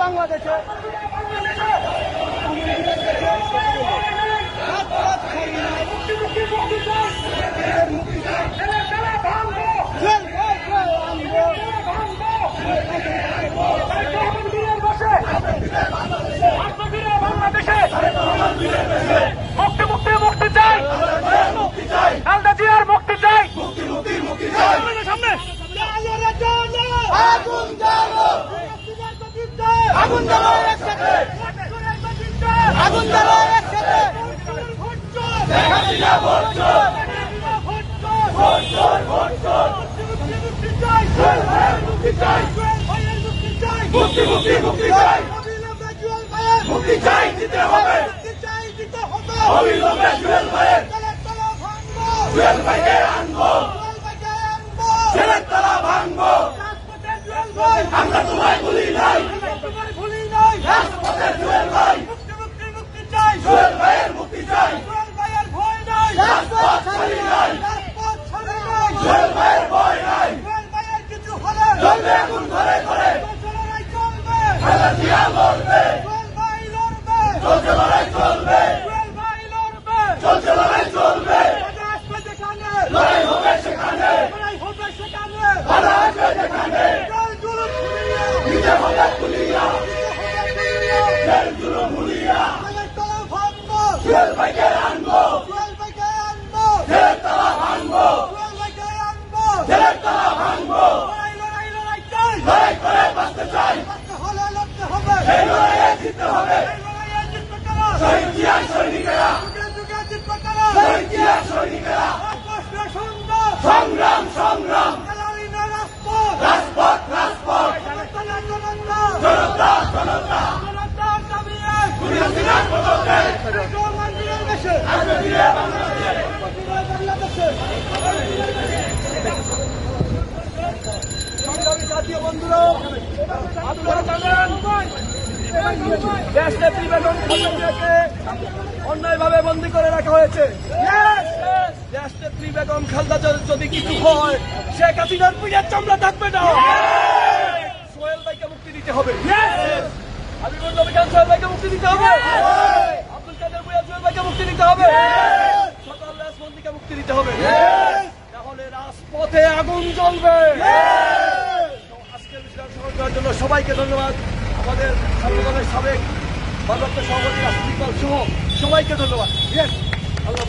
বাংলাদেশে মুক্তি চাই, খালেদা জিয়ার মুক্তি চাই, সামনে আগুন জ্বালো, আগুন জ্বালো একসাথে, আগুন জ্বালো একসাথে, দেখা দিলা ভোট চোর, ভোট চোর, ভোট চোর, মুক্তি চাই, মুক্তি চাই, মুক্তি মুক্তি মুক্তি চাই, মুক্তি চাই, দিতে হবে, অবিলম্বে জুয়েল ভাইয়ের, জুয়েল ভাইকে আনবো, ছেলের তালা ভাঙবো, আমরা তোমায় ভুলি নাই, রাজপথে জুয়েল ভাই, জুয়েল ভাইয়ের মুক্তি চাই, রাজপথ ছাড়ি নাই, জুয়েল ভাইয়ের ভয় নাই, চলবে এখন ঘরে ঘরে, খালেদা জিয়া লড়বে, চলছে লড়াই চলবে, চলছে লড়াই চলবে, লড়াই হবে সেখানে, বাধা আসবে যেখানে, দিতে হবে খুলিয়া, জেল জুলুম ভুলিয়া, জুয়েল ভাইকে আনবো, জেলের তালা ভাঙবো, জেলের তালা ভাঙবো, লড়াই করে বাঁচতে চাই, এই লড়াইয়ে জিততে হবে, শহীদ জিয়ার সৈনিকেরা, শহীদ জিয়ার সৈনিকেরা, সংগ্রাম সংগ্রাম, রাজপথ রাজপথ, জনতা জনতা, দুনিয়া দিনার বদলে আসবে ফিরে বাংলাদেশে। জাতীয় বন্ধুরা, আপনারা জানেন দেশনেত্রী বেগম খালেদা জিয়াকে অন্যায়ভাবে বন্দী করে রাখা হয়েছে। দেশনেত্রী বেগম খালেদা জিয়ার যদি কিছু হয়, শেখ হাসিনার পিঠের চামড়া থাকবে না। সোহেল ভাইকে মুক্তি দিতে হবে, হাবিবুর নবী খান সোহেল ভাইকে মুক্তি দিতে হবে, আব্দুল কাদের ভূঁইয়া সোহেল ভাইকে মুক্তি দিতে হবে, সকল রাজবন্দীকে মুক্তি দিতে হবে, তাহলে রাজপথে আগুন জ্বলবে। আজকের বিষয় সহজ করার জন্য সবাইকে ধন্যবাদ। আমাদের ছাত্রদলের সাবেক ভারপ্রাপ্ত সভাপতি রাজনৈতিক দল সহ সবাইকে ধন্যবাদ। আল্লাহ।